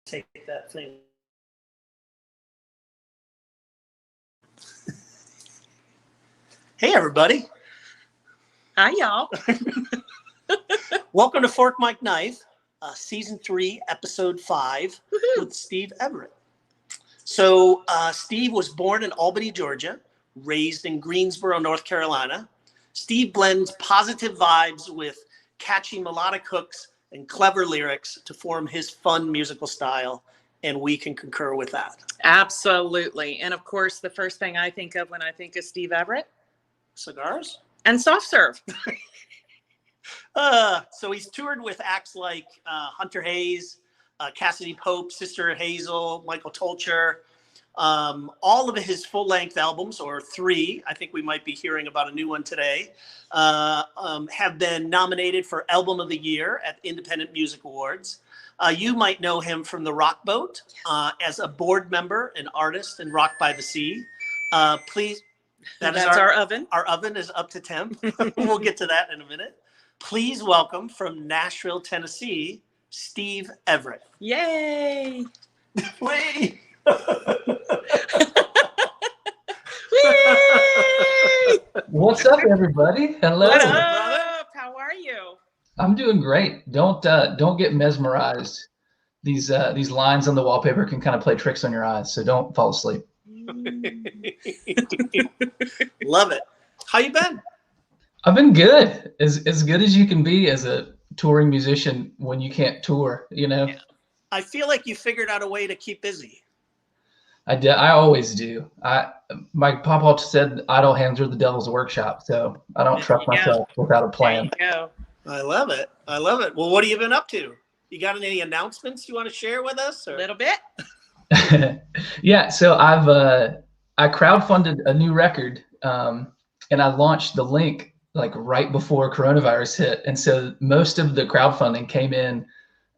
take that thing. Hey, everybody. Hi, y'all. Welcome to Fork, Mike, Knife, Season 3, Episode 5 with Steve Everett. So Steve was born in Albany, Georgia, raised in Greensboro, North Carolina. Steve blends positive vibes with catchy melodic hooks and clever lyrics to form his fun musical style, and we can concur with that. Absolutely. And of course, the first thing I think of when I think of Steve Everett? Cigars? And soft serve. So he's toured with acts like Hunter Hayes, Cassidy Pope, Sister Hazel, Michael Tolcher. All of his full-length albums, or 3, I think we might be hearing about a new one today, have been nominated for Album of the Year at Independent Music Awards. You might know him from the Rock Boat as a board member and artist in Rock by the Sea. Please, That's our oven. Our oven is up to temp. We'll get to that in a minute. Please welcome from Nashville, Tennessee, Steve Everett. Yay! Wait. What's up, everybody? Hello. What up? How are you? I'm doing great. Don't get mesmerized. These lines on the wallpaper can kind of play tricks on your eyes, so don't fall asleep. Love it. How you been? I've been good, as good as you can be as a touring musician when you can't tour. You know. Yeah. I feel like you figured out a way to keep busy. I always do. My papa said idle hands are the devil's workshop, so I don't trust myself without a plan. There you go. I love it. I love it. Well, what have you been up to? You got any announcements you want to share with us? Or? A little bit. Yeah, so I crowdfunded a new record, and I launched the link like right before coronavirus hit, and so most of the crowdfunding came in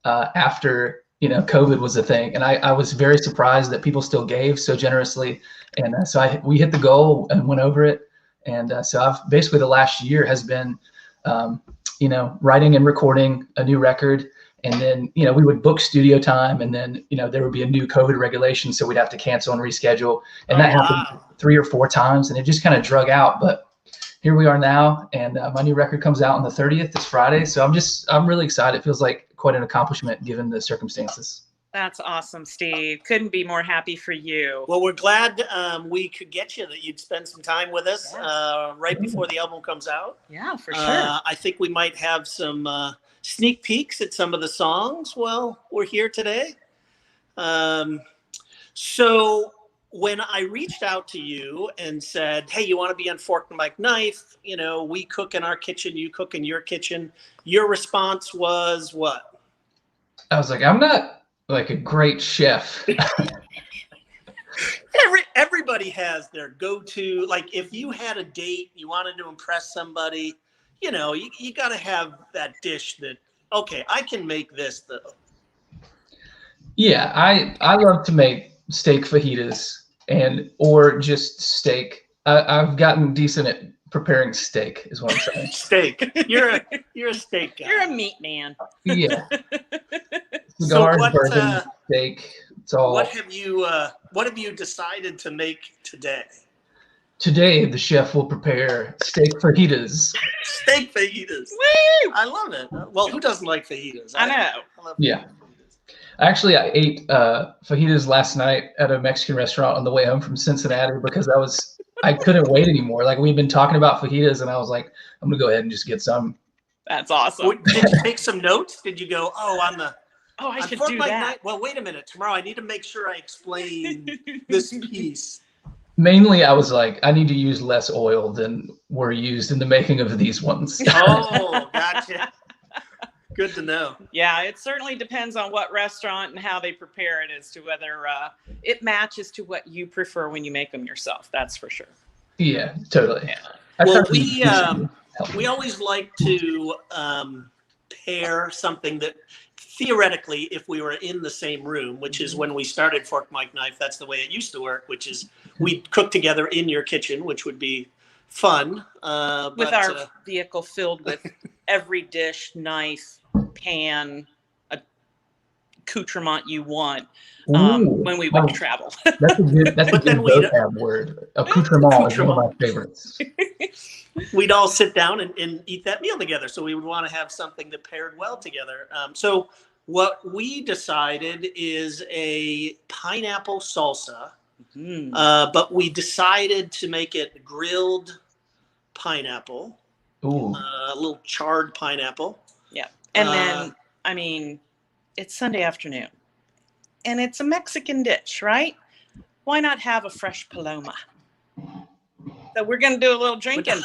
after COVID was a thing, and I was very surprised that people still gave so generously, and so we hit the goal and went over it, and so I've basically the last year has been writing and recording a new record. And then, we would book studio time, and then, there would be a new COVID regulation. So we'd have to cancel and reschedule. And that happened 3 or 4 times, and it just kind of drug out. But here we are now, and my new record comes out on the 30th, this Friday. So I'm really excited. It feels like quite an accomplishment given the circumstances. That's awesome, Steve. Couldn't be more happy for you. Well, we're glad we could get you, that you'd spend some time with us right before the album comes out. Yeah, for sure. I think we might have some sneak peeks at some of the songs while we're here today. So when I reached out to you and said, hey, you want to be on Fork and Mike Knife? We cook in our kitchen, you cook in your kitchen. Your response was what? I was like, I'm not like a great chef. Everybody has their go-to. Like if you had a date, you wanted to impress somebody, you got to have that dish that, okay, I can make this though. Yeah, I love to make steak fajitas or just steak. I've gotten decent at preparing steak, is what I'm saying. Steak. You're a steak guy. You're a meat man. Yeah. So bourbon, steak. It's all. What have you decided to make today? Today, the chef will prepare steak fajitas. Steak fajitas. Woo! I love it. Well, who doesn't like fajitas? I know. I love yeah. Actually, I ate fajitas last night at a Mexican restaurant on the way home from Cincinnati because I couldn't wait anymore. Like we've been talking about fajitas, and I was like, I'm gonna go ahead and just get some. That's awesome. Did you take some notes? Did you go, I should do that. Night? Well, wait a minute. Tomorrow I need to make sure I explain this piece. Mainly, I was like, I need to use less oil than were used in the making of these ones. Oh, gotcha. Good to know. Yeah, it certainly depends on what restaurant and how they prepare it as to whether it matches to what you prefer when you make them yourself. That's for sure. Yeah, totally. Yeah. Well, we always like to pair something that theoretically, if we were in the same room, which is when we started Fork, Mike, Knife, that's the way it used to work, which is we'd cook together in your kitchen, which would be fun. With our vehicle filled with every dish, knife, pan, a accoutrement you want Ooh, when we would travel. That's a good But then vocab word. Accoutrement is one of my favorites. We'd all sit down and eat that meal together. So we would want to have something that paired well together. So what we decided is a pineapple salsa, but we decided to make it grilled pineapple, Ooh. a little charred pineapple. Yeah. And then, I mean, it's Sunday afternoon and it's a Mexican dish, right? Why not have a fresh Paloma? So we're going to do a little drinking.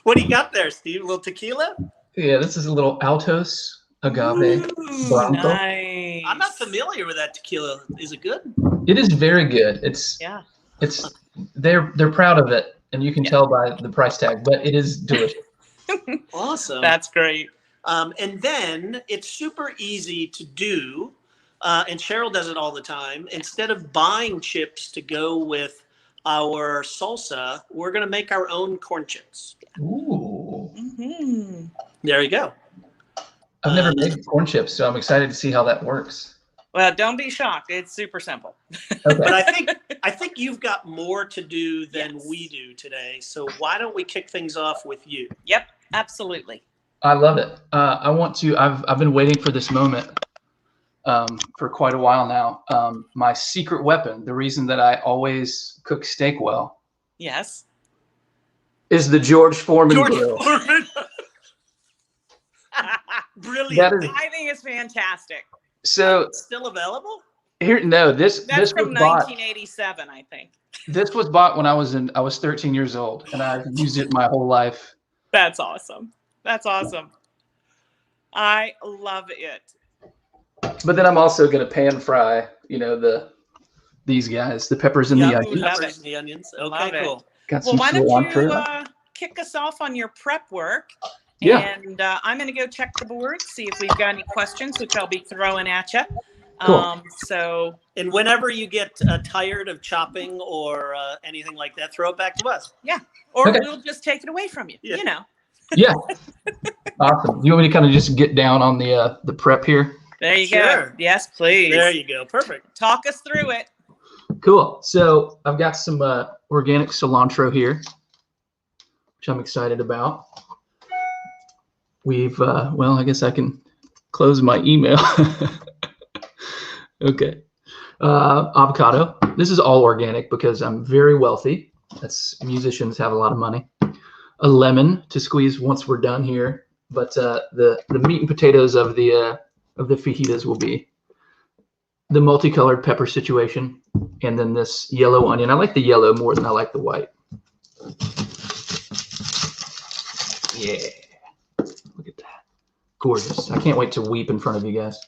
What do you got there, Steve? A little tequila? Yeah, this is a little Altos Agave Blanco. Nice. I'm not familiar with that tequila. Is it good? It is very good. They're proud of it, and you can tell by the price tag, but it is delicious. Awesome. That's great. And then it's super easy to do, and Cheryl does it all the time. Instead of buying chips to go with our salsa, we're going to make our own corn chips. Ooh. Mm-hmm. There you go. I've never made corn chips, so I'm excited to see how that works. Well, don't be shocked. It's super simple. Okay. But I think you've got more to do than we do today. So why don't we kick things off with you? Yep, absolutely. I love it. I've been waiting for this moment for quite a while now. My secret weapon, the reason that I always cook steak well, Yes. is the George Foreman grill. Brilliant. I think it's fantastic. So Still available? here, no, this That's from was bought. 1987, I think. This was bought when I was 13 years old, and I've used it my whole life. That's awesome. That's awesome. I love it. But then I'm also gonna pan fry, these guys, the peppers and the Yeah, onions. Love peppers it. and the onions. Love Okay, it. cool. Got Well, some why don't cilantro. you kick us off on your prep work? Yeah. And I'm going to go check the board, see if we've got any questions, which I'll be throwing at you. Cool. And whenever you get tired of chopping or anything like that, throw it back to us. Or Okay. we'll just take it away from you. Yeah. You know. Yeah. Awesome. You want me to kind of just get down on the prep here? There you Sure. go. Yes, please. There you go. Perfect. Talk us through it. Cool. So I've got some organic cilantro here, which I'm excited about. We've, I guess I can close my email. Okay. Avocado. This is all organic because I'm very wealthy. Musicians have a lot of money. A lemon to squeeze once we're done here. But the meat and potatoes of the fajitas will be the multicolored pepper situation, and then this yellow onion. I like the yellow more than I like the white. Yeah. Look at that. Gorgeous. I can't wait to weep in front of you guys.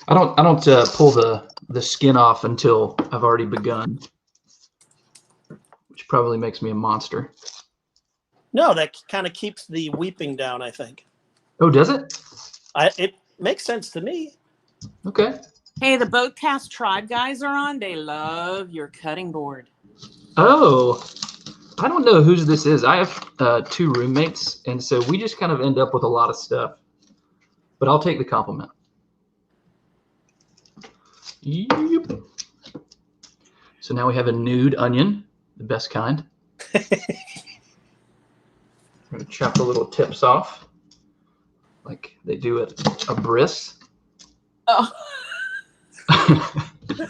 I don't pull the skin off until I've already begun, which probably makes me a monster. No, that kind of keeps the weeping down, I think. Oh, does it? It makes sense to me. Okay. Hey, the Boatcast Tribe guys are on. They love your cutting board. Oh, I don't know whose this is. I have 2 roommates, and so we just kind of end up with a lot of stuff. But I'll take the compliment. Yep. So now we have a nude onion, the best kind. I'm going to chop the little tips off like they do at a bris. Oh. I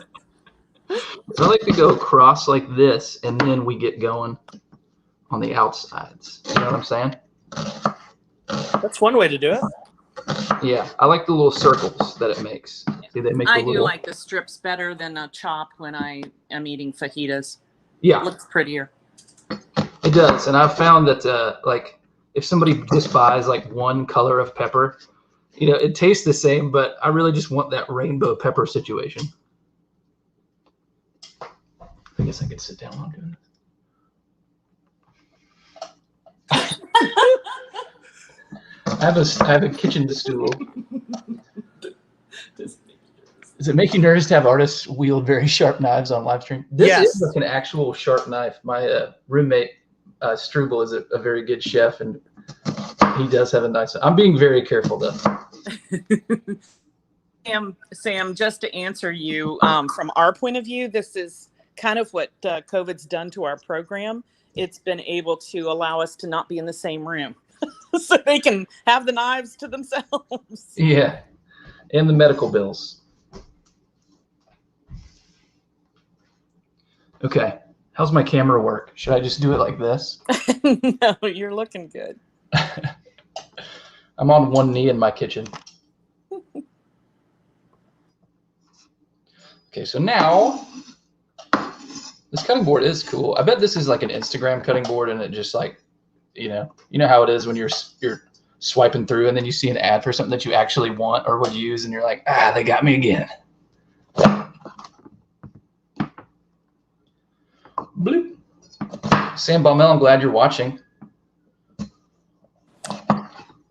like to go across like this, and then we get going on the outsides. You know what I'm saying? That's one way to do it. Yeah, I like the little circles that it makes. See, they make I the do little... like the strips better than a chop when I am eating fajitas. Yeah, It looks prettier. it does. And I've found that like if somebody just buys like one color of pepper, it tastes the same, but I really just want that rainbow pepper situation. I guess I could sit down while I'm doing this. I have a kitchen stool. Does it make you nervous to have artists wield very sharp knives on live stream? This Yes. is like an actual sharp knife. My roommate Struble is a very good chef, and he does have a nice. I'm being very careful though. Sam, just to answer you, from our point of view, this is kind of what COVID's done to our program. It's been able to allow us to not be in the same room so they can have the knives to themselves. Yeah. And the medical bills. Okay. How's my camera work? Should I just do it like this? No, you're looking good. I'm on one knee in my kitchen. Okay, so now this cutting board is cool. I bet this is like an Instagram cutting board, and it just like, you know how it is when you're swiping through and then you see an ad for something that you actually want or would use, and you're like, they got me again. Bloop. Sam Baumel, I'm glad you're watching.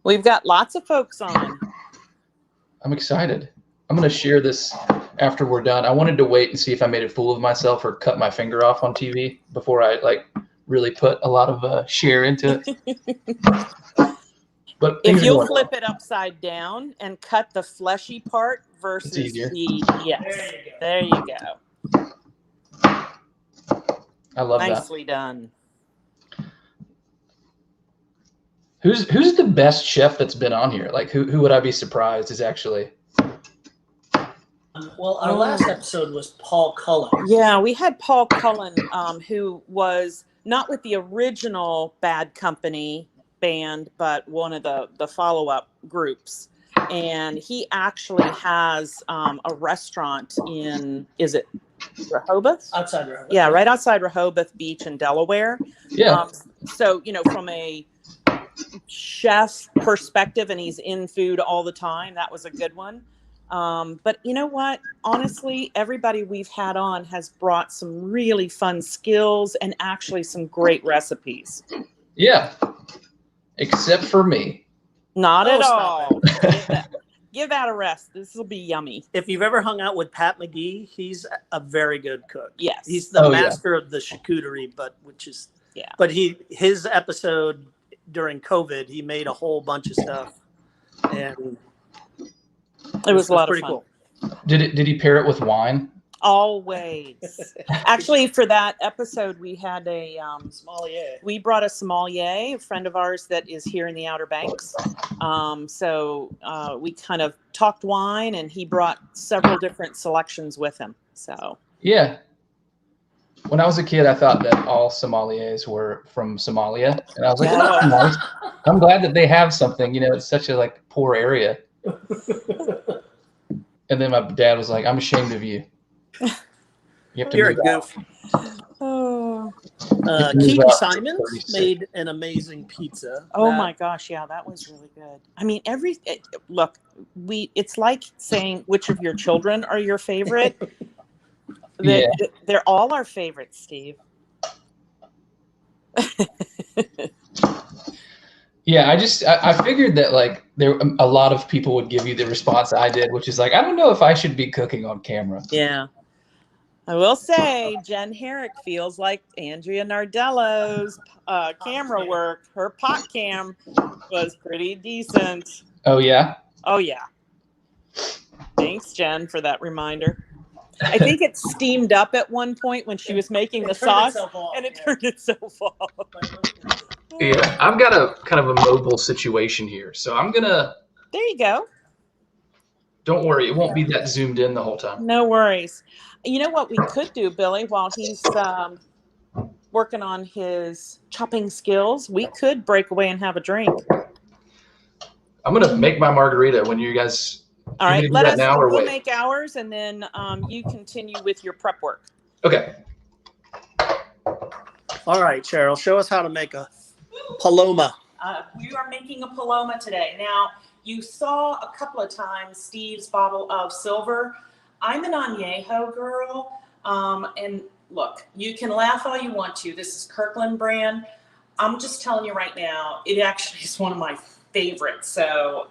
We've got lots of folks on. I'm excited. I'm going to share this after we're done. I wanted to wait and see if I made a fool of myself or cut my finger off on TV before I really put a lot of share into it. But if you'll flip it upside down and cut the fleshy part versus the, yes, there you go. I love that. Nicely done. Who's the best chef that's been on here? Like who would I be surprised is actually? Well, our last episode was Paul Cullen. Yeah, we had Paul Cullen, who was not with the original Bad Company band, but one of the follow-up groups. And he actually has a restaurant in, is it Rehoboth? Outside Rehoboth. Yeah, right outside Rehoboth Beach in Delaware. Yeah. So, from a chef perspective, and he's in food all the time, that was a good one. But you know what? Honestly, everybody we've had on has brought some really fun skills and actually some great recipes. Yeah. Except for me. Not at all. Give that a rest. This will be yummy. If you've ever hung out with Pat McGee, he's a very good cook. Yes. He's the master of the charcuterie, but his episode during COVID, he made a whole bunch of stuff, and it was a lot of fun. Cool. Did he pair it with wine? Always. Actually, for that episode, we had a sommelier. We brought a sommelier, a friend of ours that is here in the Outer Banks. So we kind of talked wine, and he brought several different selections with him. So yeah. When I was a kid, I thought that all sommeliers were from Somalia, and I was like, I'm glad that they have something. It's such a poor area. And then my dad was like, I'm ashamed of you. You're a goof. Oh. Keaton Simons made an amazing pizza. Oh my gosh, yeah, that was really good. I mean, look, it's like saying which of your children are your favorite. They're all our favorites, Steve. Yeah, I figured that there a lot of people would give you the response I did, which is I don't know if I should be cooking on camera. Yeah. I will say Jen Herrick feels like Andrea Nardello's camera work. Her pot cam was pretty decent. Oh, yeah? Oh, yeah. Thanks, Jen, for that reminder. I think it steamed up at one point when she was making the sauce, and it turned itself off. Yeah, I've got a kind of a mobile situation here, so I'm going to... There you go. Don't worry, it won't be that zoomed in the whole time. No worries. You know what we could do, Billy, while he's working on his chopping skills, we could break away and have a drink. I'm going to make my margarita when you guys... All right, we'll make ours, and then you continue with your prep work. Okay. All right, Cheryl, show us how to make a Paloma. We are making a Paloma today. Now, you saw a couple of times Steve's bottle of silver. I'm an añejo girl, and look, you can laugh all you want to. This is Kirkland brand. I'm just telling you right now, it actually is one of my favorites. So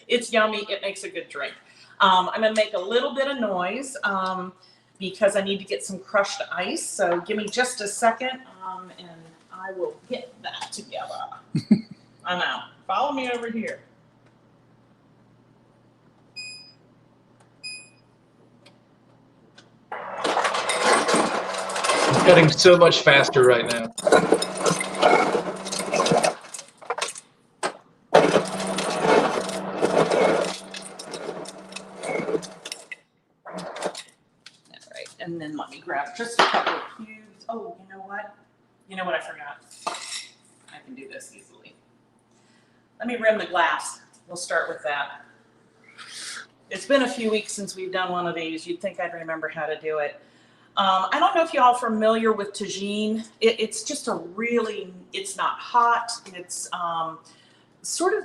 it's yummy. It makes a good drink. I'm going to make a little bit of noise because I need to get some crushed ice. So give me just a second, and I will get that together. I know. Follow me over here. I'm cutting so much faster right now. And then let me grab just a couple of cubes. Oh, you know what? You know what I forgot? I can do this easily. Let me rim the glass. We'll start with that. It's been a few weeks since we've done one of these. You'd think I'd remember how to do it. I don't know if y'all are familiar with tagine. It's just a really, it's not hot. It's sort of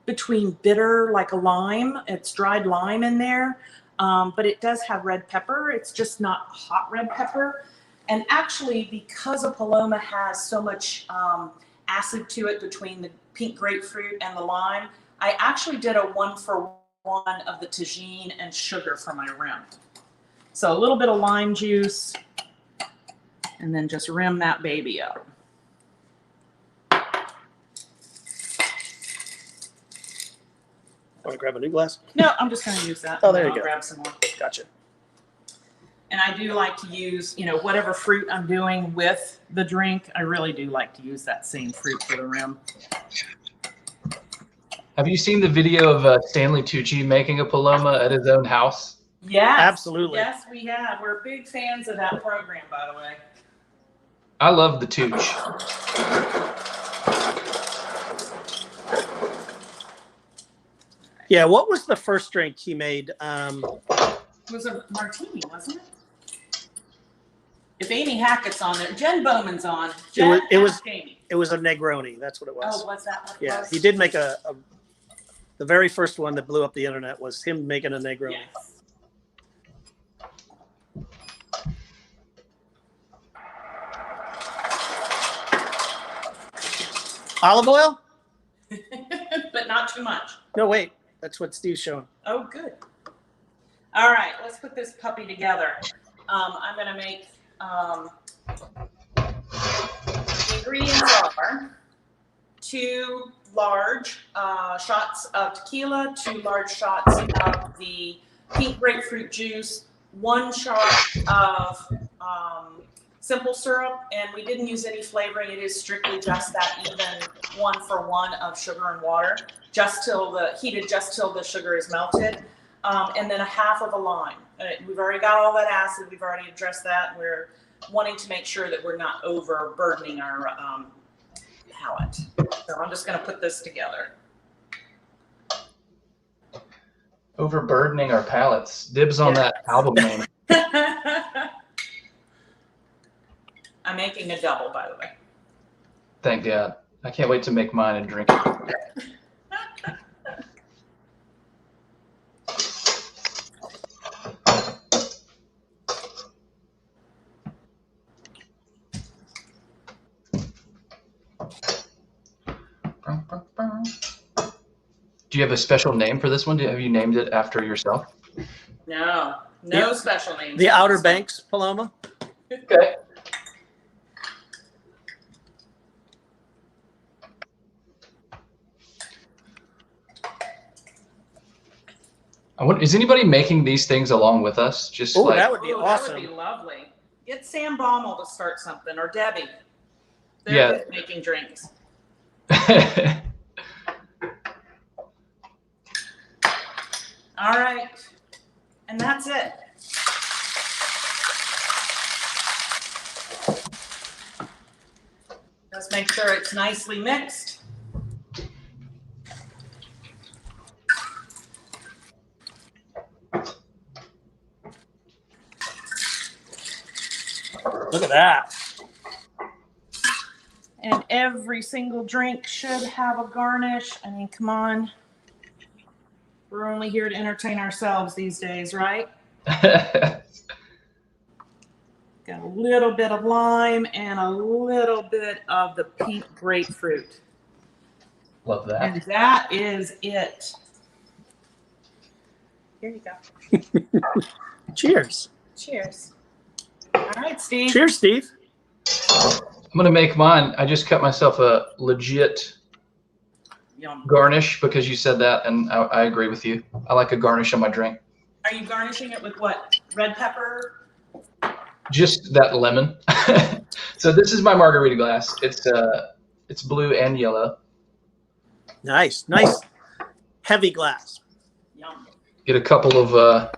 between bitter, like a lime. It's dried lime in there. But it does have red pepper. It's just not hot red pepper. And actually, because a Paloma has so much acid to it between the pink grapefruit and the lime, I actually did a 1-for-1 of the tagine and sugar for my rim. So a little bit of lime juice, and then just rim that baby up. Want to grab a new glass? No, I'm just going to use that. Oh, there you I'll go. grab some more. Gotcha. And I do like to use, you know, whatever fruit I'm doing with the drink, I really do like to use that same fruit for the rim. Have you seen the video of Stanley Tucci making a Paloma at his own house? Yes. Absolutely. Yes, we have. We're big fans of that program, by the way. I love the Tucci. Yeah, what was the first drink he made? It was a martini, wasn't it? If Amy Hackett's on there, Jen Bowman's on. Jen, it was Amy. It was a Negroni. That's what it was. Oh, was that what it Yeah, was? he did make the very first one that blew up the internet was him making a Negroni. Yes. Olive oil? But not too much. No, wait. That's what Steve's showing. Oh, good. All right, let's put this puppy together. I'm going to make the ingredients are 2 large shots of tequila, 2 large shots of the pink grapefruit juice, 1 shot of simple syrup, and we didn't use any flavoring. It is strictly just that even 1-for-1 of sugar and water, just till the sugar is melted. And then a half of a lime. We've already got all that acid. We've already addressed that. We're wanting to make sure that we're not overburdening our palate. So I'm just going to put this together. Overburdening our palates. Dibs on that album name. I'm making a double, by the way. Thank God. I can't wait to make mine and drink it. Do you have a special name for this one? Have you named it after yourself? No special names. The Outer Banks Paloma. Okay. Is anybody making these things along with us? Just Oh, like, that would be awesome. That would be lovely. Get Sam Baumel to start something, or Debbie. They're Yeah. good making drinks. All right. And that's it. Just make sure it's nicely mixed. Look at that. And every single drink should have a garnish. I mean, come on. We're only here to entertain ourselves these days, right? Got a little bit of lime and a little bit of the pink grapefruit. Love that. And that is it. Here you go. Cheers. Cheers. All right, Steve. Cheers, Steve. I'm gonna make mine. I just cut myself a legit Yum. garnish because you said that, and I agree with you. I like a garnish on my drink. Are you garnishing it with what? Red pepper? Just that lemon. So this is my margarita glass. It's blue and yellow. Nice, heavy glass. Yum. Get a couple of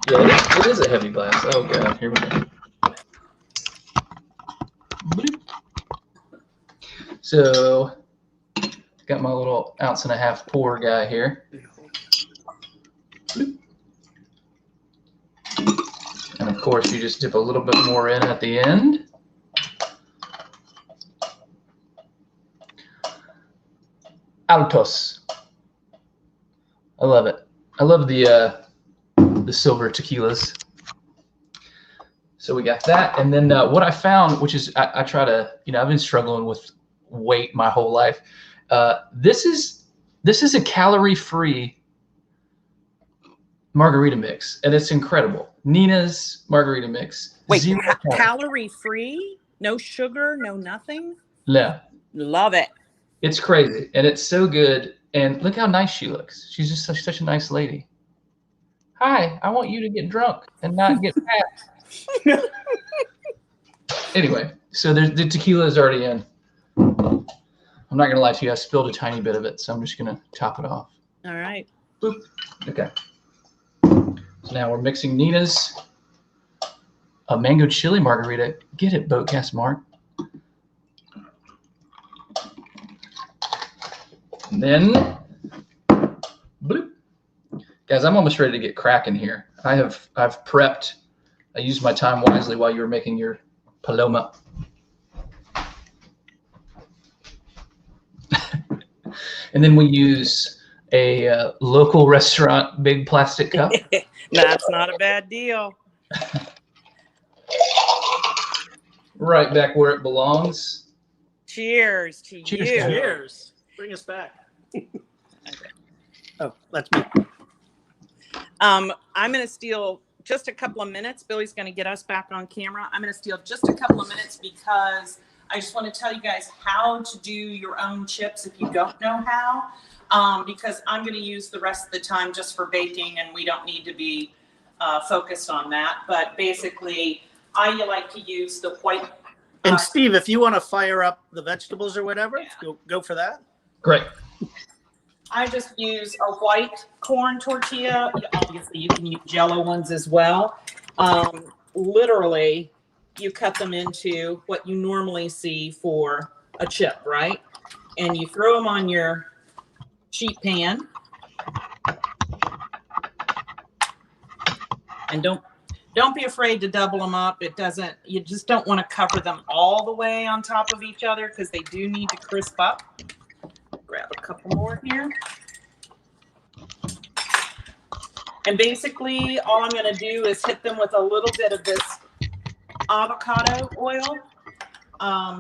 yeah, it is a heavy glass. Oh god, here we go. Bloop. So got my little 1.5 ounce pour guy here. Bloop. And of course you just dip a little bit more in at the end. Altos. I love it. I love the silver tequilas. So we got that, and then what I found, which is I try to, I've been struggling with weight my whole life. This is a calorie-free margarita mix, and it's incredible. Nina's margarita mix. Wait, calorie-free? No sugar, no nothing? Yeah. Love it. It's crazy, and it's so good. And look how nice she looks. She's just such a nice lady. Hi, I want you to get drunk and not get fat. Anyway, so the tequila is already in. I'm not going to lie to you. I spilled a tiny bit of it, so I'm just going to top it off. All right. Boop. Okay. So now we're mixing Nina's mango chili margarita. Get it, Boatcast Mark. And then, bloop. Guys, I'm almost ready to get cracking here. I've prepped. I used my time wisely while you were making your Paloma. And then we use a local restaurant big plastic cup. That's not a bad deal. Right back where it belongs. Cheers to Cheers. you. Cheers. Bring us back. Oh, that's me. I'm going to steal just a couple of minutes. Billy's going to get us back on camera. I'm going to steal just a couple of minutes because I just want to tell you guys how to do your own chips if you don't know how, because I'm going to use the rest of the time just for baking, and we don't need to be focused on that. But basically, I like to use the white. And Steve, if you want to fire up the vegetables or whatever, go for that. Great. I just use a white corn tortilla. Obviously, you can use Jell-O ones as well. Literally, you cut them into what you normally see for a chip, right? And you throw them on your sheet pan. And don't be afraid to double them up. You just don't want to cover them all the way on top of each other because they do need to crisp up. Grab a couple more here. And basically, all I'm going to do is hit them with a little bit of this avocado oil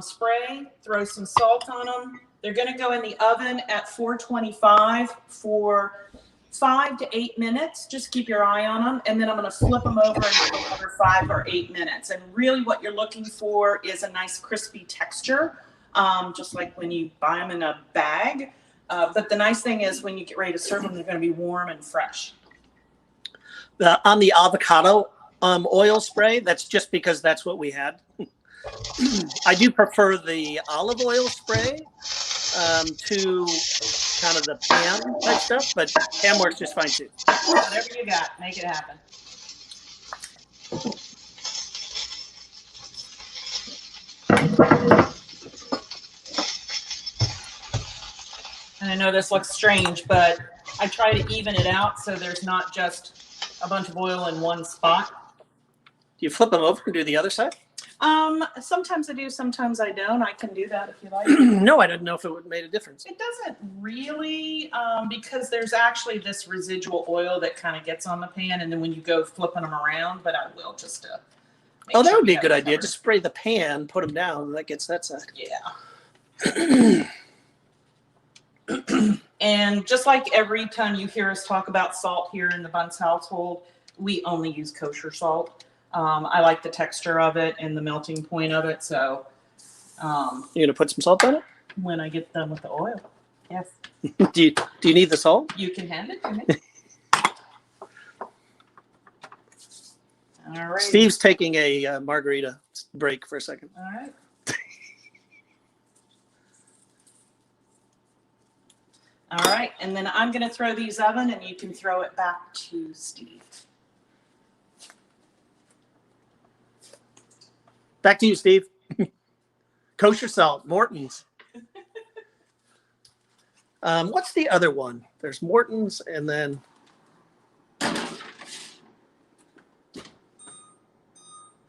spray, throw some salt on them. They're going to go in the oven at 425 for 5 to 8 minutes. Just keep your eye on them. And then I'm going to flip them over and go another 5 or 8 minutes. And really what you're looking for is a nice crispy texture. Just like when you buy them in a bag. But the nice thing is when you get ready to serve them, they're going to be warm and fresh. On the avocado oil spray, that's just because that's what we had. I do prefer the olive oil spray to kind of the pan type stuff, but pan works just fine too. Whatever you got, make it happen. And I know this looks strange, but I try to even it out so there's not just a bunch of oil in one spot. Do you flip them over and do the other side? Sometimes I do, sometimes I don't. I can do that if you like. No, I didn't know if it would have made a difference. It doesn't really, because there's actually this residual oil that kind of gets on the pan, and then when you go flipping them around, but I will just to Oh, that would be a good idea. Just spray the pan, put them down, that gets that side. Yeah. And just like every time you hear us talk about salt here in the Bunce household, we only use kosher salt. I like the texture of it and the melting point of it. So you're going to put some salt on it? When I get done with the oil. Yes. Do you need the salt? You can hand it to me. All right. Steve's taking a margarita break for a second. All right. All right, and then I'm going to throw these oven, and you can throw it back to Steve. Back to you, Steve. Kosher salt, Morton's. What's the other one? There's Morton's, and then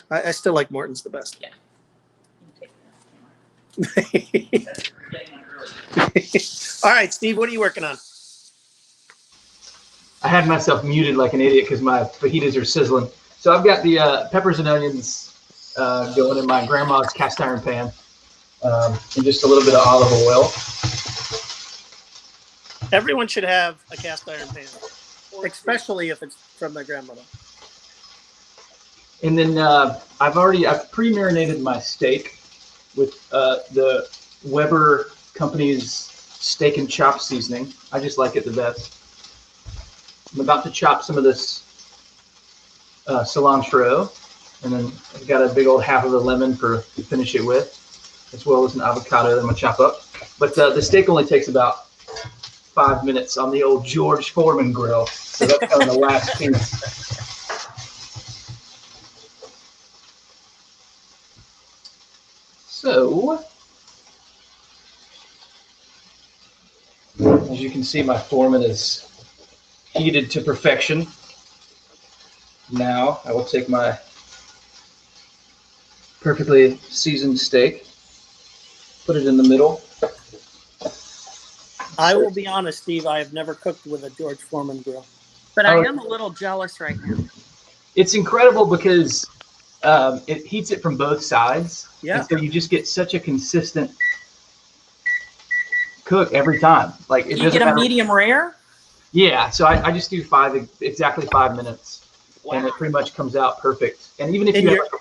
I still like Morton's the best. Yeah. All right, Steve, what are you working on? I had myself muted like an idiot because my fajitas are sizzling. So I've got the peppers and onions going in my grandma's cast iron pan, and just a little bit of olive oil. Everyone should have a cast iron pan, especially if it's from their grandmother. And then I've pre-marinated my steak with the Weber Company's steak and chop seasoning. I just like it the best. I'm about to chop some of this cilantro, and then I've got a big old half of a lemon to finish it with, as well as an avocado that I'm gonna chop up. But the steak only takes about 5 minutes on the old George Foreman grill, so that's kind of the last piece. So, as you can see, my Foreman is heated to perfection. Now I will take my perfectly seasoned steak, put it in the middle. I will be honest, Steve, I have never cooked with a George Foreman grill. But I am a little jealous right now. It's incredible because it heats it from both sides. Yeah. And so you just get such a consistent cook every time. Like it You doesn't get a matter. medium rare? Yeah, so I just do exactly 5 minutes, and it pretty much comes out perfect. And even if you have a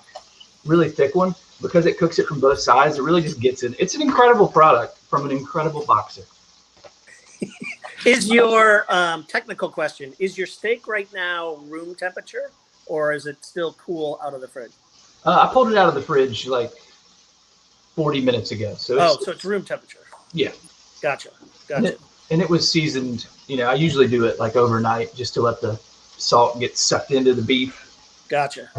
really thick one, because it cooks it from both sides, it really just gets it. It's an incredible product from an incredible boxer. Is your technical question, is your steak right now room temperature, or is it still cool out of the fridge? I pulled it out of the fridge like 40 minutes ago. So so it's room temperature. Yeah. Gotcha. And it was seasoned, I usually do it like overnight just to let the salt get sucked into the beef. Gotcha.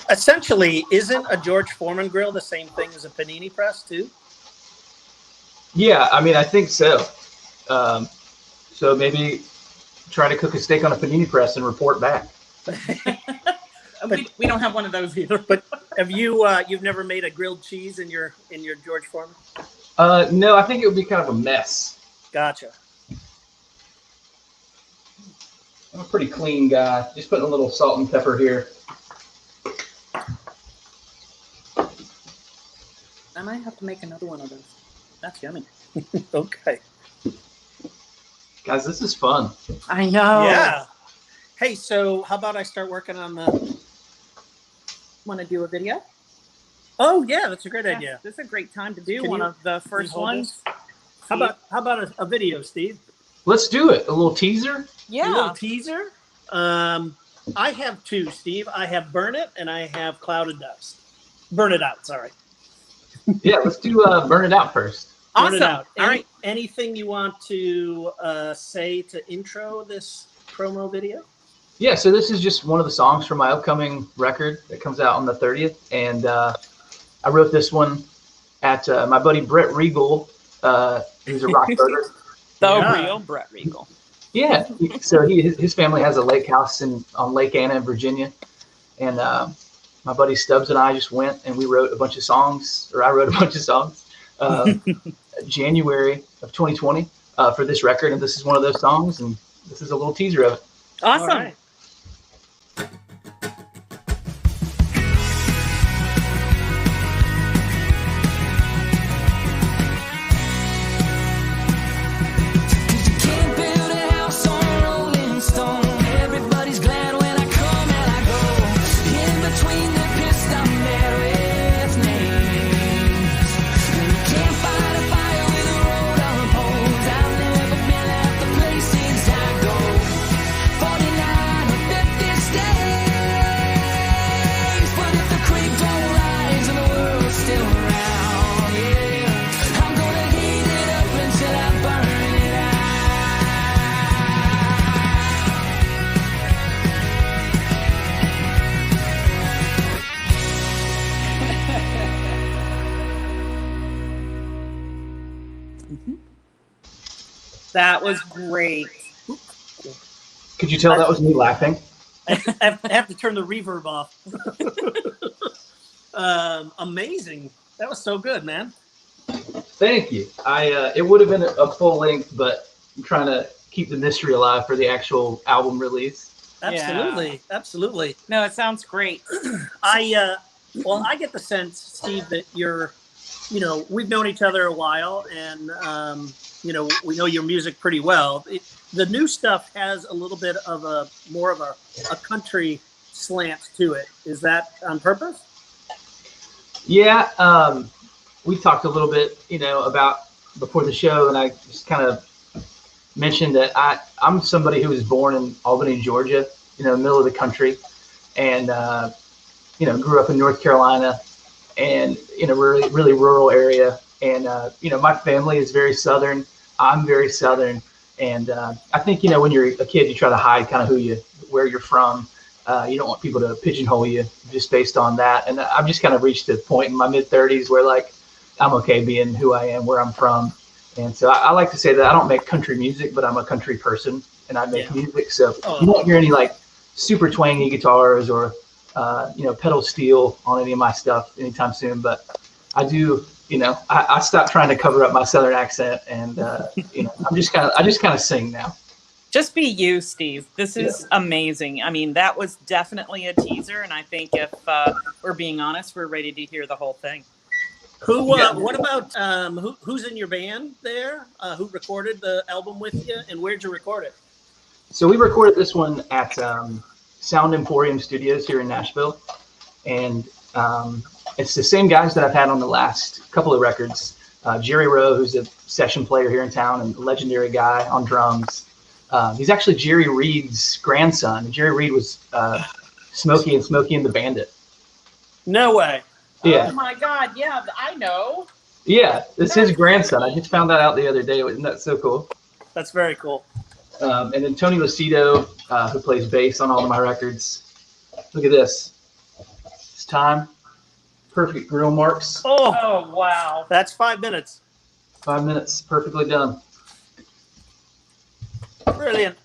Essentially, isn't a George Foreman grill the same thing as a panini press too? Yeah, I mean, I think so. So maybe try to cook a steak on a panini press and report back. We don't have one of those either. But have you've never made a grilled cheese in your George Foreman? No, I think it would be kind of a mess. Gotcha. I'm a pretty clean guy. Just putting a little salt and pepper here. I might have to make another one of those. That's yummy. Okay. Guys, this is fun. I know. Yeah. Hey, so how about I start working on the... Want to do a video? Oh, yeah, that's a great idea. This is a great time to do Can one you- of the first hold ones. How about a video, Steve? Let's do it. A little teaser. A little Yeah. teaser. I have two, Steve. I have Burn It and I have Clouded Dust. Burn It Out, sorry. Yeah, let's do Burn It Out first. Burn It Awesome. Out. All right. Anything you want to say to intro this promo video? Yeah, so this is just one of the songs from my upcoming record that comes out on the 30th. And I wrote this one at my buddy Brett Regal, who's a rock burger. The Yeah. real Brett Regal. Yeah, so his family has a lake house on Lake Anna in Virginia. And my buddy Stubbs and I just went and we wrote a bunch of songs, or I wrote a bunch of songs, January of 2020 for this record. And this is one of those songs, and this is a little teaser of it. Awesome. All right. Can't build a house on rolling stone. Everybody's glad when I come and I go. In between the pissed I'm there with names. You can't fight a fire with a road on a pole. That was great. Could you tell that was me laughing? I have to turn the reverb off. Amazing. That was so good, man. Thank you. It would have been a full length, but I'm trying to keep the mystery alive for the actual album release. Absolutely. Absolutely. No, it sounds great. I get the sense, Steve, that we've known each other a while, and we know your music pretty well. The new stuff has a little bit of more of a country slant to it. Is that on purpose? Yeah, we talked a little bit, about before the show, and I just kind of mentioned that I'm somebody who was born in Albany, Georgia, middle of the country, and grew up in North Carolina, and in a really, really rural area. And my family is very Southern. I'm very Southern, and I think when you're a kid, you try to hide kind of where you're from. You don't want people to pigeonhole you just based on that. And I've just kind of reached a point in my mid-30s where I'm okay being who I am, where I'm from. And so I like to say that I don't make country music, but I'm a country person, and I make music. So you won't hear any super twangy guitars or pedal steel on any of my stuff anytime soon. But I do, I stopped trying to cover up my Southern accent, and I just kind of sing now. Just be you, Steve. This is amazing. I mean, that was definitely a teaser, and I think if we're being honest, we're ready to hear the whole thing. What about who's in your band there? Who recorded the album with you, and where'd you record it? So we recorded this one at Sound Emporium Studios here in Nashville, and it's the same guys that I've had on the last couple of records. Jerry Rowe, who's a session player here in town and a legendary guy on drums. He's actually Jerry Reed's grandson. Jerry Reed was Smokey and the Bandit. No way. Yeah. Oh my God. Yeah, I know. Yeah, it's his grandson. I just found that out the other day. Isn't that so cool? That's very cool. And then Tony Lucido, who plays bass on all of my records. Look at this. It's time. Perfect grill marks. Oh, wow. That's 5 minutes. 5 minutes, perfectly done. Brilliant.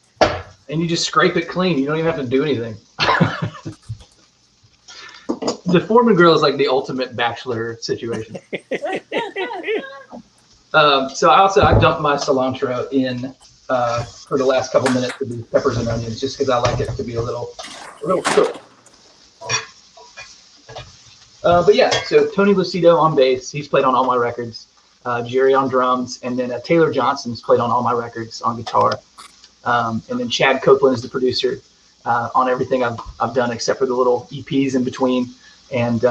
And you just scrape it clean. You don't even have to do anything. The Foreman grill is like the ultimate bachelor situation. So I dumped my cilantro in for the last couple minutes to be peppers and onions, just because I like it to be a little cooked. But yeah, so Tony Lucido on bass. He's played on all my records. Jerry on drums, and then Taylor Johnson's played on all my records on guitar. And then Chad Copeland is the producer on everything I've done except for the little EPs in between. And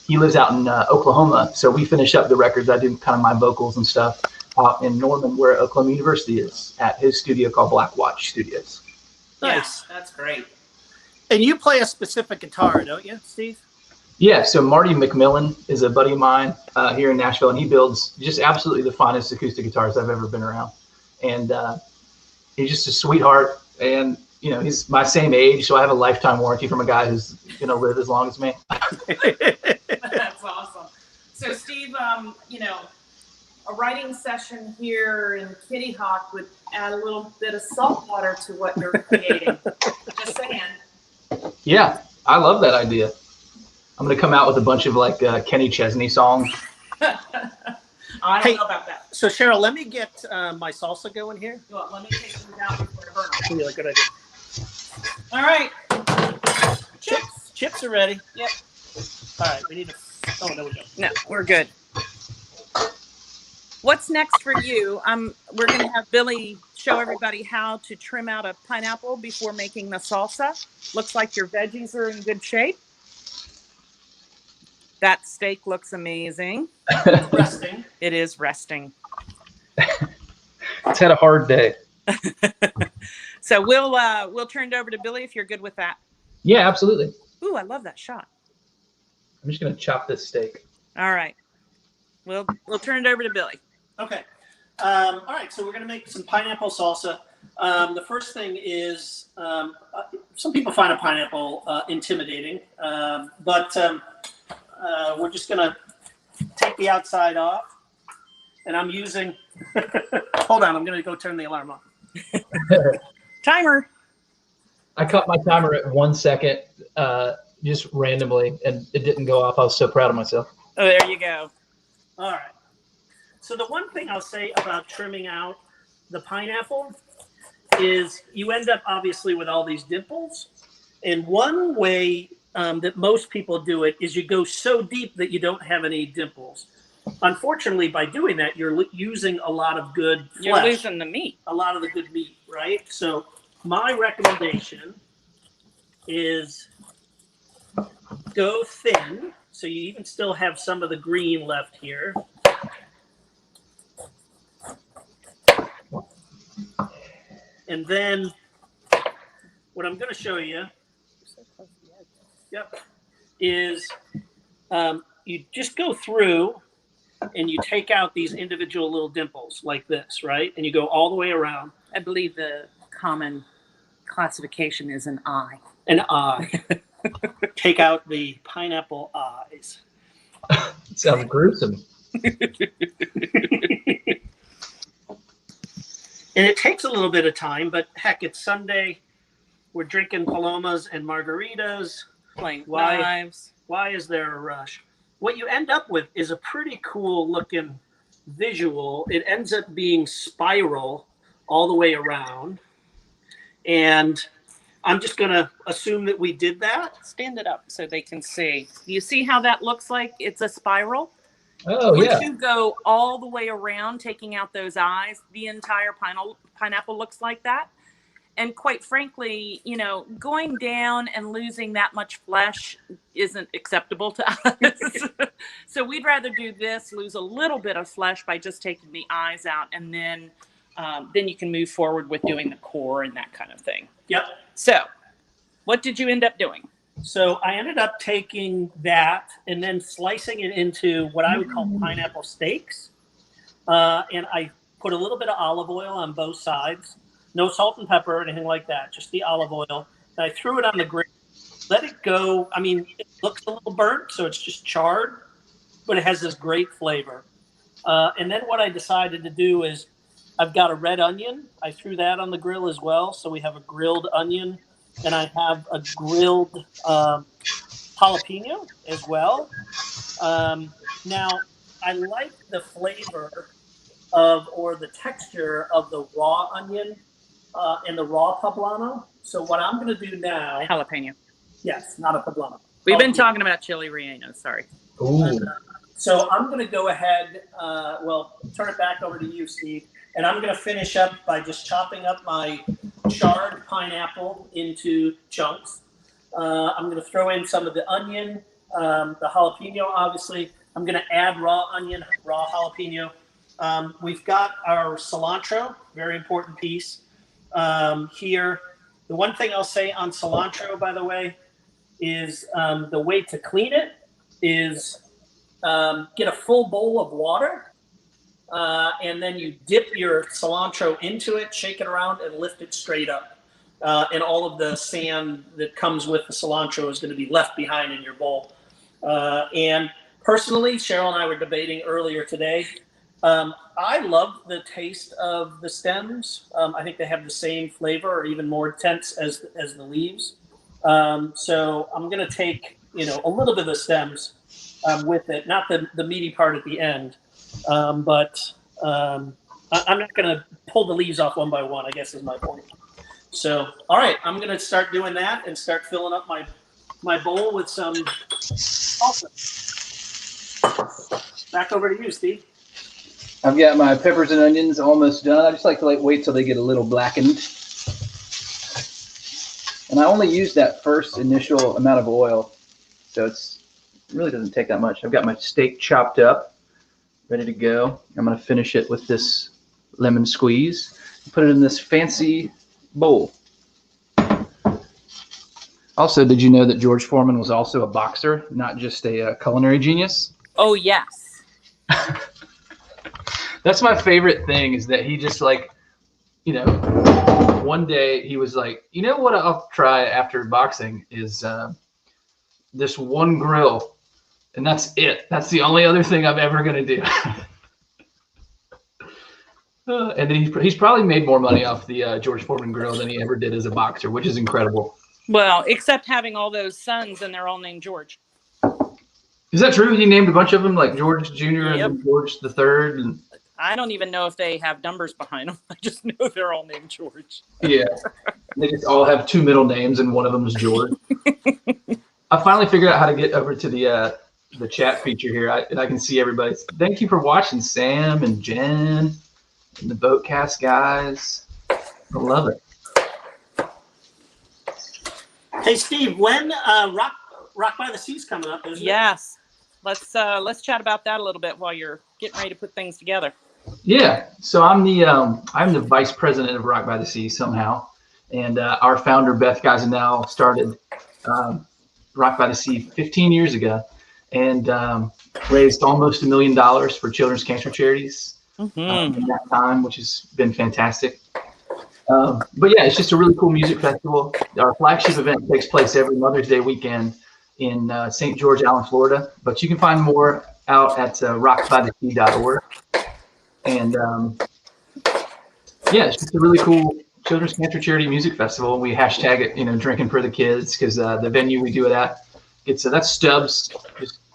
he lives out in Oklahoma, so we finish up the records. I do kind of my vocals and stuff out in Norman, where Oklahoma University is, at his studio called Black Watch Studios. Nice. Yeah, that's great. And you play a specific guitar, don't you, Steve? Yeah, so Marty McMillan is a buddy of mine here in Nashville, and he builds just absolutely the finest acoustic guitars I've ever been around. And he's just a sweetheart, and he's my same age, so I have a lifetime warranty from a guy who's going to live as long as me. That's awesome. So, Steve, a writing session here in Kitty Hawk would add a little bit of salt water to what you're creating. Just saying. Yeah, I love that idea. I'm going to come out with a bunch of Kenny Chesney songs. I don't know about that. So, Cheryl, let me get my salsa going here. Well, let me take them down before I burn them. Yeah, good idea. All right. Chips are ready. Yep. All right, we need to. Oh, no, we don't. No, we're good. What's next for you? We're going to have Billy show everybody how to trim out a pineapple before making the salsa. Looks like your veggies are in good shape. That steak looks amazing. Resting. It is resting. It's had a hard day. So we'll turn it over to Billy if you're good with that. Yeah, absolutely. Ooh, I love that shot. I'm just going to chop this steak. All right. We'll turn it over to Billy. Okay. All right, so we're going to make some pineapple salsa. The first thing is some people find a pineapple intimidating, but we're just going to take the outside off. and I'm using, hold on, I'm going to go turn the alarm off. Timer. I cut my timer at 1 second, just randomly, and it didn't go off. I was so proud of myself. Oh, there you go. All right. So the one thing I'll say about trimming out the pineapple is you end up obviously with all these dimples. And one way that most people do it is you go so deep that you don't have any dimples. Unfortunately, by doing that, you're using a lot of good flesh. You're losing the meat. A lot of the good meat, right? So my recommendation is go thin. So you even still have some of the green left here. And then what I'm going to show you, is you just go through and you take out these individual little dimples like this, right? And you go all the way around. I believe the common classification is an eye. An eye. Take out the pineapple eyes. It sounds gruesome. And it takes a little bit of time, but heck, it's Sunday. We're drinking Palomas and margaritas. Playing Why? knives. Why is there a rush? What you end up with is a pretty cool looking visual. It ends up being spiral all the way around. And I'm just going to assume that we did that. Stand it up so they can see. You see how that looks like? It's a spiral. Oh, Once yeah. you go all the way around, taking out those eyes, the entire pineapple looks like that. And quite frankly, you know, going down and losing that much flesh isn't acceptable to us. So we'd rather do this, lose a little bit of flesh by just taking the eyes out, and then you can move forward with doing the core and that kind of thing. Yep. So what did you end up doing? So I ended up taking that and then slicing it into what I would call pineapple steaks. And I put a little bit of olive oil on both sides. No salt and pepper or anything like that, just the olive oil. And I threw it on the grill, let it go. I mean, it looks a little burnt, so it's just charred, but it has this great flavor. And then what I decided to do is I've got a red onion. I threw that on the grill as well. So we have a grilled onion, and I have a grilled jalapeno as well. Now, I like the flavor or the texture of the raw onion and the raw poblano. So what I'm going to do now. Jalapeno. Yes, not a poblano. We've been talking about chili relleno. Sorry. Ooh. So I'm going to go ahead, turn it back over to you, Steve. And I'm going to finish up by just chopping up my charred pineapple into chunks. I'm going to throw in some of the onion, the jalapeno, obviously. I'm going to add raw onion, raw jalapeno. We've got our cilantro, very important piece here. The one thing I'll say on cilantro, by the way, is the way to clean it is get a full bowl of water. And then you dip your cilantro into it, shake it around, and lift it straight up. And all of the sand that comes with the cilantro is going to be left behind in your bowl. And personally, Cheryl and I were debating earlier today. I love the taste of the stems. I think they have the same flavor or even more intense as the leaves. So I'm going to take, a little bit of the stems with it, not the meaty part at the end. But I'm not going to pull the leaves off one by one, I guess is my point. So, all right, I'm going to start doing that and start filling up my bowl with some salsa. Back over to you, Steve. I've got my peppers and onions almost done. I just like to wait till they get a little blackened. And I only use that first initial amount of oil, so it really doesn't take that much. I've got my steak chopped up, ready to go. I'm going to finish it with this lemon squeeze. Put it in this fancy bowl. Also, did you know that George Foreman was also a boxer, not just a culinary genius? Oh, yes. That's my favorite thing is that he just one day he was like, what I'll try after boxing is this one grill. And that's it. That's the only other thing I'm ever going to do. And then he's probably made more money off the George Foreman grill than he ever did as a boxer, which is incredible. Well, except having all those sons and they're all named George. Is that true? He named a bunch of them, like George Jr. and Yep. then George the Third. And I don't even know if they have numbers behind them. I just know they're all named George. yeah, they just all have two middle names, and one of them is George. I finally figured out how to get over to the chat feature here, and I can see everybody. Thank you for watching, Sam and Jen and the Boatcast guys. I love it. Hey, Steve, when Rock by the Sea's coming up, isn't it? Yes. Let's chat about that a little bit while you're getting ready to put things together. Yeah, so I'm the vice president of Rock by the Sea somehow, and our founder Beth Geisenau started Rock by the Sea 15 years ago, and raised almost $1 million for children's cancer charities in that time, which has been fantastic. But yeah, it's just a really cool music festival. Our flagship event takes place every Mother's Day weekend in St. George, Allen, Florida. But you can find more out at rockbythesea.org. And yeah, it's just a really cool children's cancer charity music festival. We hashtag it, drinking for the kids, because the venue we do it at, that's Stubbs.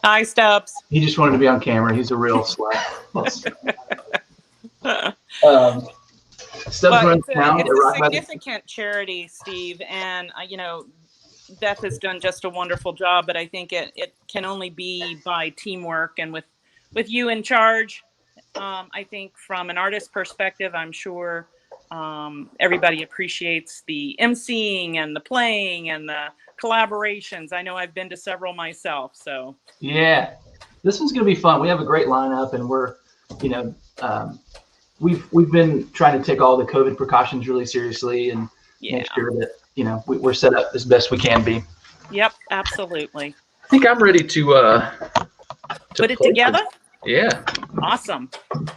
Hi, Stubbs. He just wanted to be on camera. He's a real slut. Stubbs runs town. It's a significant charity, Steve, and Beth has done just a wonderful job. But I think it can only be by teamwork, and with you in charge. I think from an artist perspective, I'm sure everybody appreciates the emceeing and the playing and the collaborations. I know I've been to several myself, so yeah, this one's gonna be fun. We have a great lineup, and we're we've been trying to take all the COVID precautions really seriously and make sure that we're set up as best we can be. Yep, absolutely. I think I'm ready to put it together. Yeah. Awesome. Let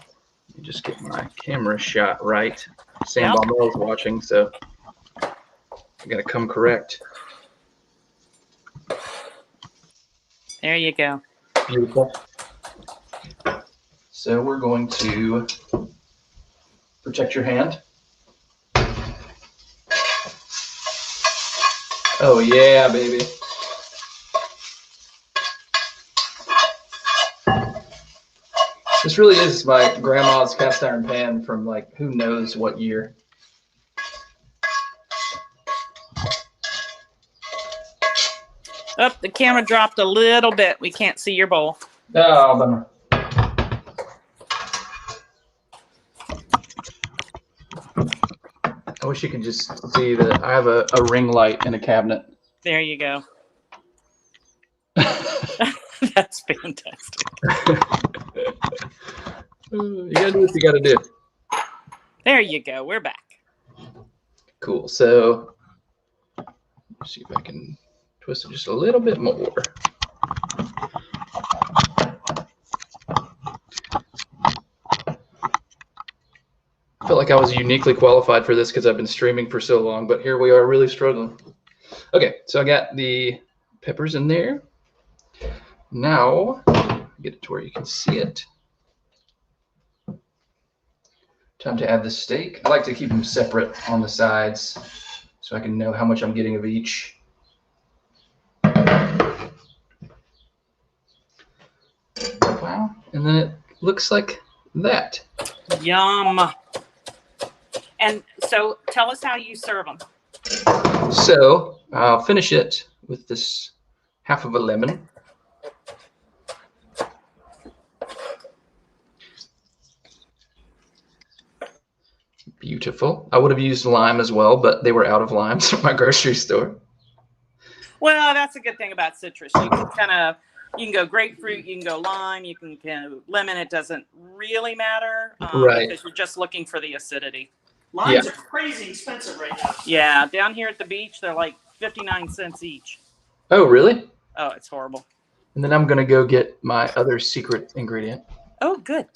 me just get my camera shot right. Sam Baumel is watching, so I gotta come correct. There you go. Beautiful. So we're going to protect your hand. Oh yeah, baby. This really is my grandma's cast iron pan from who knows what year. Oh, the camera dropped a little bit. We can't see your bowl. Oh, bummer. I wish you could just see that I have a ring light in a cabinet. There you go. That's fantastic. You gotta do what you gotta do. There you go. We're back. Cool. So let's see if I can twist it just a little bit more. I felt like I was uniquely qualified for this because I've been streaming for so long, but here we are really struggling. Okay, so I got the peppers in there. Now, get it to where you can see it. Time to add the steak. I like to keep them separate on the sides so I can know how much I'm getting of each. Wow, and then it looks like that. Yum. And so tell us how you serve them. So I'll finish it with this half of a lemon. Beautiful. I would have used lime as well, but they were out of limes from my grocery store. Well, that's a good thing about citrus. You can you can go grapefruit, you can go lime, you can go lemon. It doesn't really matter, right? Because you're just looking for the acidity. Limes are crazy expensive right now. Yeah, down here at the beach, they're like 59 cents each. Oh, really? Oh, it's horrible. And then I'm gonna go get my other secret ingredient. Oh, good.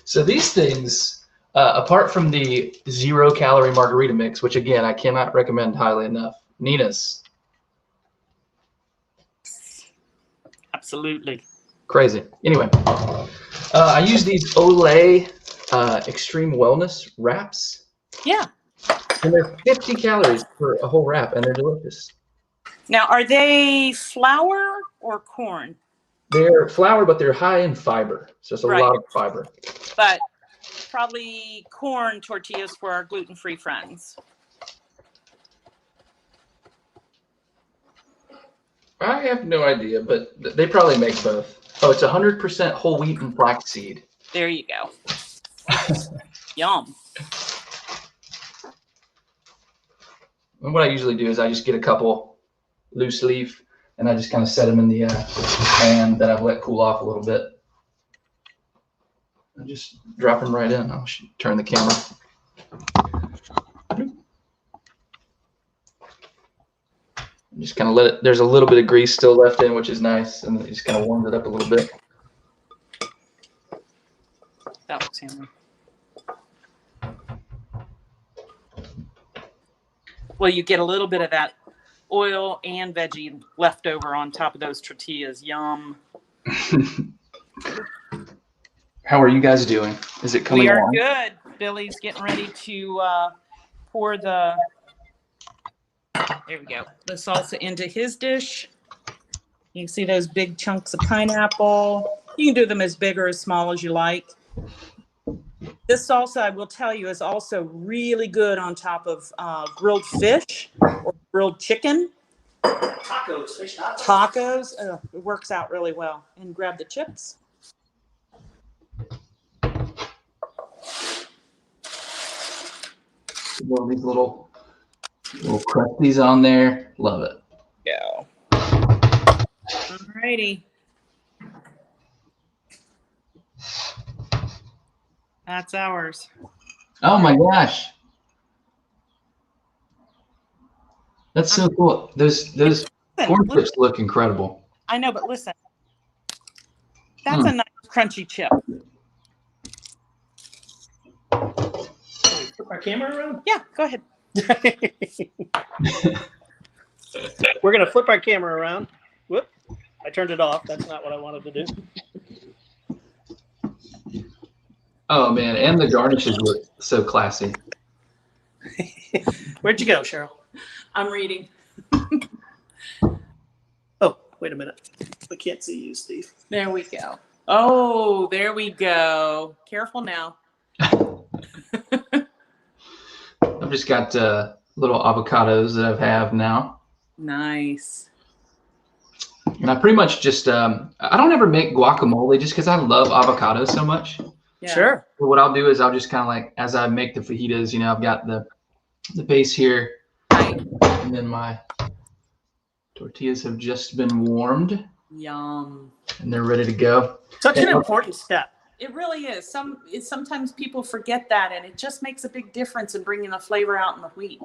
So these things, apart from the 0-calorie margarita mix, which again I cannot recommend highly enough, Nina's. Absolutely. Crazy. Anyway, I use these Olay Extreme Wellness wraps, Yeah. and they're 50 calories for a whole wrap, and they're delicious. Now, are they flour or corn? They're flour, but they're high in fiber, so it's a Right. lot of fiber. But probably corn tortillas for our gluten-free friends. I have no idea, but they probably make both. Oh, it's 100% whole wheat and flaxseed. There you go. Yum. And what I usually do is I just get a couple loose leaf, and I just kind of set them in the pan that I've let cool off a little bit. And just drop them right in. I'll turn the camera. Just kind of let it, there's a little bit of grease still left in, which is nice. And just kind of warmed it up a little bit. That looks yummy. Well, you get a little bit of that oil and veggie left over on top of those tortillas. Yum. How are you guys doing? Is it coming We are along? good. Billy's getting ready to pour the, there we go, the salsa into his dish. You can see those big chunks of pineapple. You can do them as big or as small as you like. This salsa, I will tell you, is also really good on top of grilled fish or grilled chicken. Tacos, fish tacos. Tacos. It works out really well. And grab the chips. Well, these little crusties on there. Love it. Go. Alrighty. That's ours. Oh my gosh. That's so cool. Those corn Listen, chips look incredible. I know, but listen. That's a nice crunchy chip. Flip our camera around? Yeah, go ahead. We're going to flip our camera around. Whoop. I turned it off. That's not what I wanted to do. Oh man, and the garnishes look so classy. Where'd you go, Cheryl? I'm reading. Oh, wait a minute. I can't see you, Steve. There we go. Oh, there we go. Careful now. I've just got little avocados that I have now. Nice. And I pretty much just, I don't ever make guacamole just because I love avocados so much. Yeah. Sure. But what I'll do is I'll just kind of like, as I make the fajitas, you know, I've got the base here. Right. And then my tortillas have just been warmed Yum. and they're ready to go. Such an important step. It really is. Sometimes people forget that, and it just makes a big difference in bringing the flavor out in the wheat.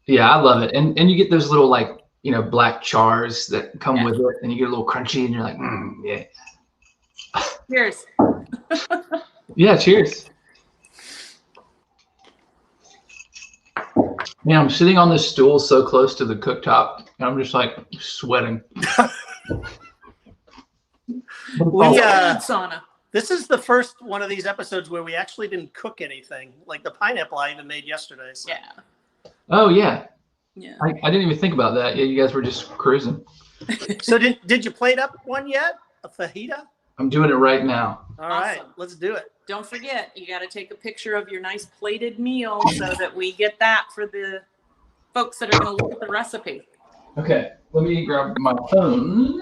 Yeah, I love it. And you get those little like, you know, black chars that come with it, and you get a little crunchy and you're like, yeah. Cheers. Yeah, cheers. Man, I'm sitting on this stool so close to the cooktop, and I'm just like sweating. Sauna. This is the first one of these episodes where we actually didn't cook anything. Like the pineapple I even made yesterday. So. Yeah. Oh yeah. Yeah. I didn't even think about that. Yeah, you guys were just cruising. So did you plate up one yet? A fajita? I'm doing it right now. All right, Awesome. let's do it. Don't forget, you got to take a picture of your nice plated meal so that we get that for the folks that are going to look at the recipe. Okay, let me grab my phone.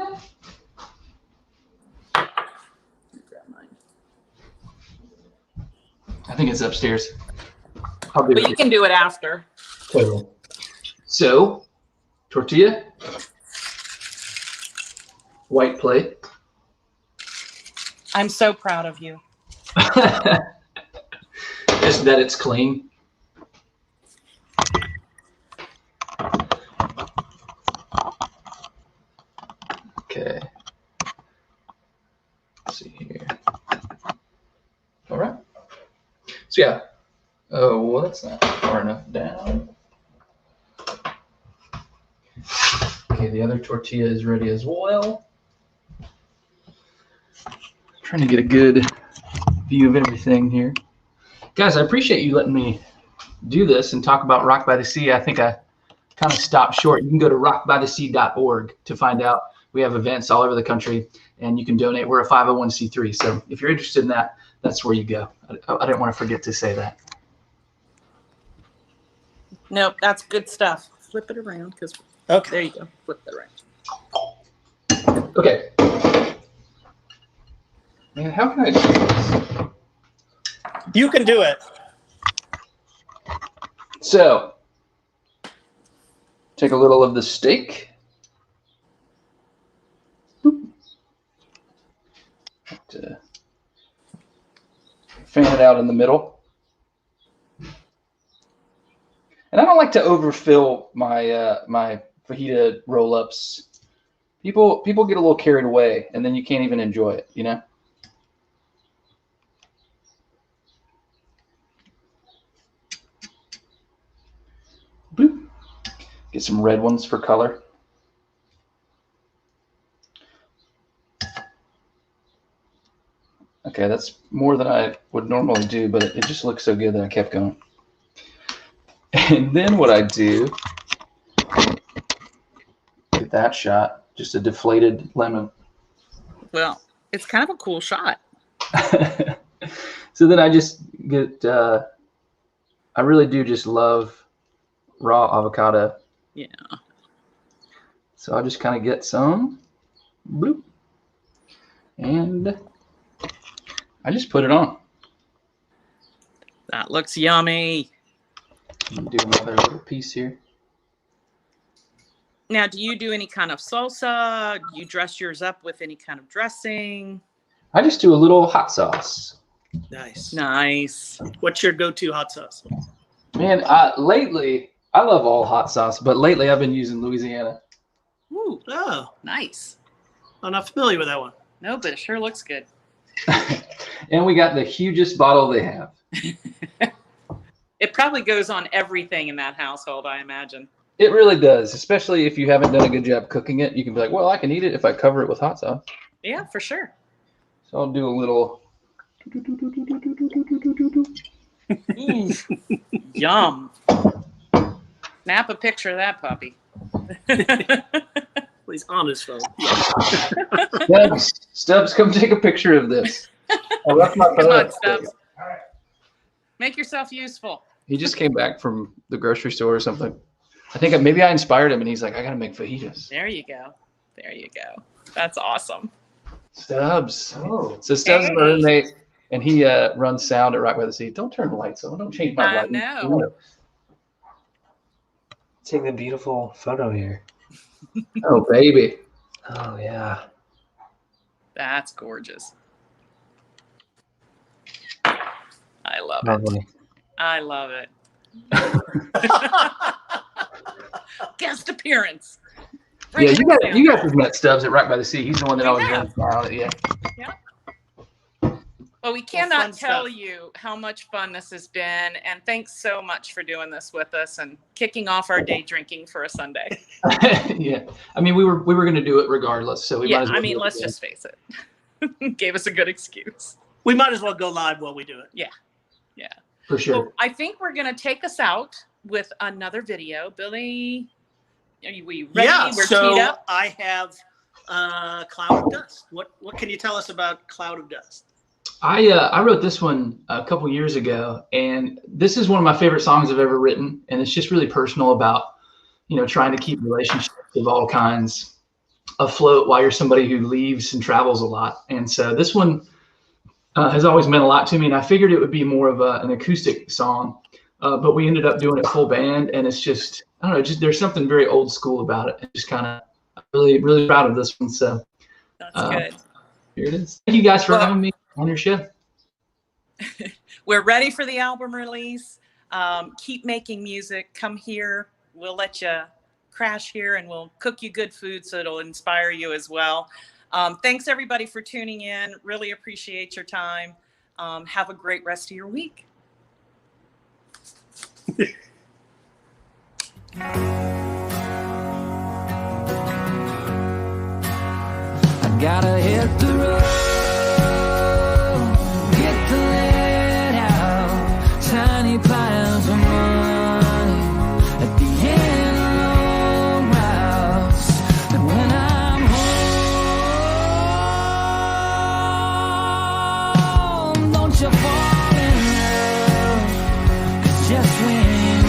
Grab mine. I think it's upstairs. I'll do But it. you can do it after. Totally. So, tortilla, white plate. I'm so proud of you. Just that it's clean. Okay. Let's see here. All right. So yeah. Oh, well, that's not far enough down. Okay, the other tortilla is ready as well. Trying to get a good view of everything here. Guys, I appreciate you letting me do this and talk about Rock by the Sea. I think I kind of stopped short. You can go to rockbythesea.org to find out. We have events all over the country, and you can donate. We're a 501c3, so if you're interested in that, that's where you go. I didn't want to forget to say that. Nope, that's good stuff. Flip it around, because there you go. Flip it around. Okay. Man, how can I do this? You can do it. So, take a little of the steak. Fan it out in the middle. And I don't like to overfill my my fajita roll-ups. People get a little carried away, and then you can't even enjoy it, you know? Bloop. Get some red ones for color. Okay, that's more than I would normally do, but it just looks so good that I kept going. And then what I do, get that shot, just a deflated lemon. Well, it's kind of a cool shot. So then I just get, I really do just love raw avocado. Yeah. So I just kind of get some, bloop, and I just put it on. That looks yummy. Do another little piece here. Now, do you do any kind of salsa? Do you dress yours up with any kind of dressing? I just do a little hot sauce. Nice. Nice. What's your go-to hot sauce? Man, lately, I love all hot sauce, but lately I've been using Louisiana. Ooh, Oh, nice. I'm not familiar with that one. No, but it sure looks good. And we got the hugest bottle they have. It probably goes on everything in that household, I imagine. It really does, especially if you haven't done a good job cooking it. You can be like, well, I can eat it if I cover it with hot sauce. Yeah, for sure. So I'll do a little. Ooh, yum. Snap a picture of that puppy. He's on his phone. Stubbs, come take a picture of this. I left my phone. Come on, Stubbs. Make yourself useful. He just came back from the grocery store or something. I think maybe I inspired him, and he's like, I got to make fajitas. There you go. There you go. That's awesome. Stubbs. Oh. So Stubbs is my roommate, and he runs sound at Rock by the Sea. Don't turn the lights on. Don't change my I lighting. know. Take the beautiful photo here. Oh, baby. Oh, yeah. That's gorgeous. I love it. I love it. Guest appearance. Bring Yeah, it down. you guys have met Stubbs at Rock by the Sea. He's the one that We always have. runs out. Yeah. Well, we fun cannot tell stuff. you how much fun this has been, and thanks so much for doing this with us and kicking off our day drinking for a Sunday. Yeah. I mean, we were going to do it regardless, so we might Yeah, as well I mean, do it let's again. just face it. Gave us a good excuse. We might as well go live while we do it. Yeah. For sure. Well, I think we're going to take us out with another video. Billy, are we ready? Yeah, We're so teed up. I have Cloud of Dust. What can you tell us about Cloud of Dust? I wrote this one a couple years ago, and this is one of my favorite songs I've ever written, and it's just really personal about, trying to keep relationships of all kinds afloat while you're somebody who leaves and travels a lot. And so this one has always meant a lot to me, and I figured it would be more of an acoustic song, but we ended up doing it full band, and it's just, I don't know, just there's something very old school about it. It's just kind of really, really proud of this one. So That's good. here it is. Thank you guys for having me on your show. We're ready for the album release. Keep making music. Come here. We'll let you crash here, and we'll cook you good food so it'll inspire you as well. Thanks, everybody, for tuning in. Really appreciate your time. Have a great rest of your week. Gotta hit the road, get the lead out, tiny piles of money at the end of long routes. But when I'm home, don't you fall in love, 'cause just when